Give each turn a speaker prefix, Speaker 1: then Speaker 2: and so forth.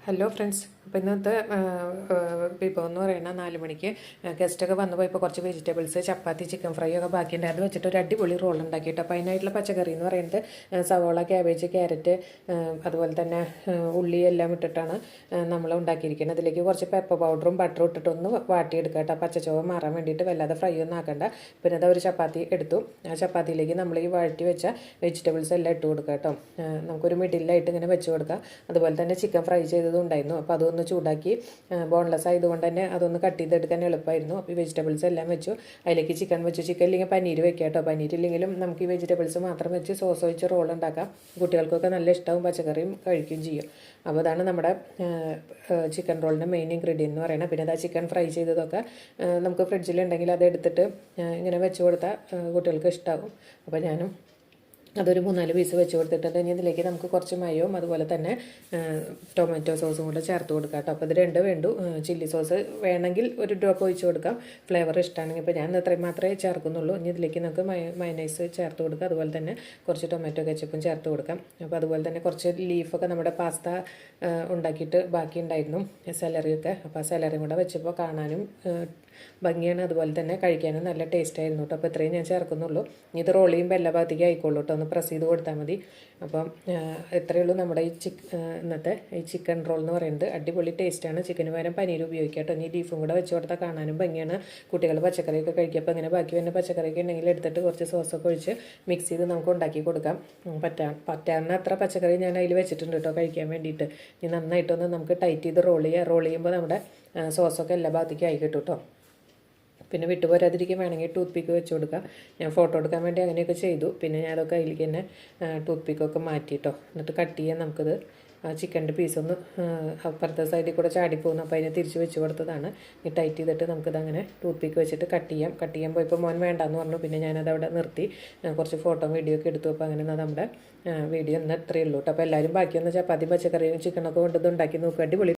Speaker 1: Hello friends, അപ്പോൾ ഇന്നത്തെ വിഭവം എന്ന് പറയുന്നത് 4 മണിക്ക് ഗസ്റ്റൊക്കെ വന്നു പോയപ്പോൾ കുറച്ച് വെജിറ്റബിൾസ്, ചപ്പാത്തി, ചിക്കൻ ഫ്രൈ ഒക്കെ ബാക്കിയുണ്ട്. അത് വെച്ചിട്ട് ഒരു അടിപൊളി റോൾ ഉണ്ടാക്കിയിട്ട് അപ്പോൾ അതിനായിട്ടുള്ള പച്ചക്കറി എന്ന് പറയുന്നത് സവോള, ക്യാബേജ്, ക്യാരറ്റ്, അതുപോലെ തന്നെ ഉള്ളി എല്ലാം ഇട്ടിട്ടാണ് നമ്മൾ ഉണ്ടാക്കിയിരിക്കുന്നത്. ഇതിലേക്ക് കുറച്ച് പെപ്പർ പൗഡറും ബട്ടറും ഇട്ടിട്ടൊന്ന് വാട്ടിയെടുക്കുക കേട്ടോ. പച്ചച്ചോവ മാറാൻ വേണ്ടിയിട്ട് വല്ലാതെ ഫ്രൈ ഒന്നും ആക്കണ്ട. പിന്നെ അത് ഒരു ചപ്പാത്തി എടുത്തു. ആ ചപ്പാത്തിയിലേക്ക് നമ്മൾ ഈ വഴറ്റി വെച്ച വെജിറ്റബിൾസ് എല്ലാം ഇട്ട് കൊടുക്കുക കേട്ടോ. നമുക്കൊരു മിഡിലായിട്ട് ഇങ്ങനെ വെച്ച് കൊടുക്കാം. അതുപോലെ തന്നെ ചിക്കൻ ഫ്രൈ ചെയ്തതും ഉണ്ടായിരുന്നു. അപ്പോൾ അതൊന്ന് ചൂടാക്കി, ബോൺലെസ് ആയതുകൊണ്ട് തന്നെ അതൊന്ന് കട്ട് ചെയ്തെടുക്കാൻ എളുപ്പമായിരുന്നു. അപ്പോൾ ഈ വെജിറ്റബിൾസ് എല്ലാം വെച്ചു. അതിലേക്ക് ചിക്കൻ വെച്ചു. ചിക്കൻ ഇല്ലെങ്കിൽ പനീർ വെക്കാം കേട്ടോ. പനീരില്ലെങ്കിലും നമുക്ക് ഈ വെജിറ്റബിൾസ് മാത്രം വെച്ച് സോസ് ഒഴിച്ച് റോൾ ഉണ്ടാക്കാം. കുട്ടികൾക്കൊക്കെ നല്ല ഇഷ്ടവും, പച്ചക്കറിയും കഴിക്കുകയും ചെയ്യും. അപ്പോൾ അതാണ് നമ്മുടെ ചിക്കൻ റോളിൻ്റെ മെയിൻ ഇൻഗ്രീഡിയൻ്റ് എന്ന് പറയുന്നത്. പിന്നെ അതാ ചിക്കൻ ഫ്രൈ ചെയ്തതൊക്കെ നമുക്ക് ഫ്രിഡ്ജിലുണ്ടെങ്കിൽ അത് എടുത്തിട്ട് ഇങ്ങനെ വെച്ച് കൊടുത്താൽ കുട്ടികൾക്ക് ഇഷ്ടമാകും. അപ്പോൾ ഞാനും അതൊരു 3-4 പീസ് വെച്ച് കൊടുത്തിട്ടുണ്ട്. ഇനി ഇതിലേക്ക് നമുക്ക് കുറച്ച് മയവും അതുപോലെ തന്നെ ടൊമാറ്റോ സോസും കൂടെ ചേർത്ത് കൊടുക്കാം കേട്ടോ. അപ്പോൾ ഇത് രണ്ട് വേണ്ടു. ചില്ലി സോസ് വേണമെങ്കിൽ ഒരു ഡ്രോപ്പ് ഒഴിച്ച് കൊടുക്കാം, ഫ്ലേവർ ഇഷ്ടമാണെങ്കിൽ. ഇപ്പോൾ ഞാൻ ഇത്രയും മാത്രമേ ചേർക്കുന്നുള്ളൂ. ഇനി ഇതിലേക്ക് നമുക്ക് മയനൈസ് ചേർത്ത് കൊടുക്കാം. അതുപോലെ തന്നെ കുറച്ച് ടൊമാറ്റോ കെച്ചപ്പും ചേർത്ത് കൊടുക്കാം. അപ്പോൾ അതുപോലെ തന്നെ കുറച്ച് ലീഫൊക്കെ നമ്മുടെ പാസ്ത ഉണ്ടാക്കിയിട്ട് ബാക്കി ഉണ്ടായിരുന്നു, സെലറിയൊക്കെ. അപ്പോൾ ആ സെലറിയും കൂടെ വെച്ചപ്പോൾ കാണാനും ഭംഗിയാണ്, അതുപോലെ തന്നെ കഴിക്കാനും നല്ല ടേസ്റ്റ് ആയിരുന്നു കേട്ടോ. അപ്പോൾ ഇത്രയും ഞാൻ ചേർക്കുന്നുള്ളൂ. ഇത് റോൾ ചെയ്യുമ്പോൾ എല്ലാ ഭാഗത്തേക്കും ആയിക്കോളൂ കേട്ടോ. ഒന്ന് പ്രസ് ചെയ്ത് കൊടുത്താൽ മതി. അപ്പം ഇത്രയേ ഉള്ളൂ നമ്മുടെ ഈ ഇന്നത്തെ ഈ ചിക്കൻ റോൾ എന്ന് പറയുന്നത്. അടിപൊളി ടേസ്റ്റാണ്. ചിക്കന് പകരം പനീർ ഉപയോഗിക്കാം കേട്ടോ. ഇനി ബീഫും കൂടെ വെച്ച് കൊടുത്താൽ കാണാനും ഭംഗിയാണ്. കുട്ടികൾ പച്ചക്കറിയൊക്കെ കഴിക്കുക. അപ്പോൾ ഇങ്ങനെ ബാക്കി വരുന്ന പച്ചക്കറിയൊക്കെ ഉണ്ടെങ്കിൽ എടുത്തിട്ട് കുറച്ച് സോസൊക്കെ ഒഴിച്ച് മിക്സ് ചെയ്ത് നമുക്ക് ഉണ്ടാക്കി കൊടുക്കാം. പറ്റാവുന്ന അത്ര പച്ചക്കറി ഞാൻ അതിൽ വെച്ചിട്ടുണ്ട് കേട്ടോ കഴിക്കാൻ വേണ്ടിയിട്ട്. ഇനി നന്നായിട്ടൊന്ന് നമുക്ക് ടൈറ്റ് ചെയ്ത് റോൾ ചെയ്യുമ്പോൾ നമ്മുടെ സോസൊക്കെ എല്ലാ ഭാഗത്തേക്കും ആയി കിട്ടും കേട്ടോ. പിന്നെ വിട്ടുപോരാതിരിക്കും വേണമെങ്കിൽ ടൂത്ത് പിക്ക് വെച്ച് കൊടുക്കാം. ഞാൻ ഫോട്ടോ എടുക്കാൻ വേണ്ടി അങ്ങനെയൊക്കെ ചെയ്തു. പിന്നെ ഞാൻ അതൊക്കെ അതിലേക്ക് തന്നെ ടൂത്ത് പിക്കൊക്കെ മാറ്റിയിട്ടോ. എന്നിട്ട് കട്ട് ചെയ്യാൻ നമുക്കിത് ചിക്കൻ്റെ പീസൊന്ന് അപ്പുറത്തെ സൈഡിൽ കൂടെ ചാടിപ്പോകുന്നു. അപ്പോൾ അതിനെ തിരിച്ച് വെച്ച് കൊടുത്തതാണ്. ഈ ടൈറ്റ് ചെയ്തിട്ട് നമുക്കിതങ്ങനെ ടൂത്ത് പിക്ക് വെച്ചിട്ട് കട്ട് ചെയ്യാൻ പോയപ്പോൾ മോൻ വേണ്ടാന്ന് പറഞ്ഞു. പിന്നെ ഞാനത് അവിടെ നിർത്തി കുറച്ച് ഫോട്ടോ വീഡിയോ ഒക്കെ എടുത്തു. അപ്പോൾ അങ്ങനെ നമ്മുടെ വീഡിയോ ഇന്ന് ഇത്രയേ ഉള്ളൂ കേട്ടോ. അപ്പോൾ എല്ലാവരും ബാക്കിയൊന്ന് ചപ്പാത്തി, പച്ചക്കറിയും ചിക്കനൊക്കെ കൊണ്ടത് ഉണ്ടാക്കി നോക്കുക. അടിപൊളി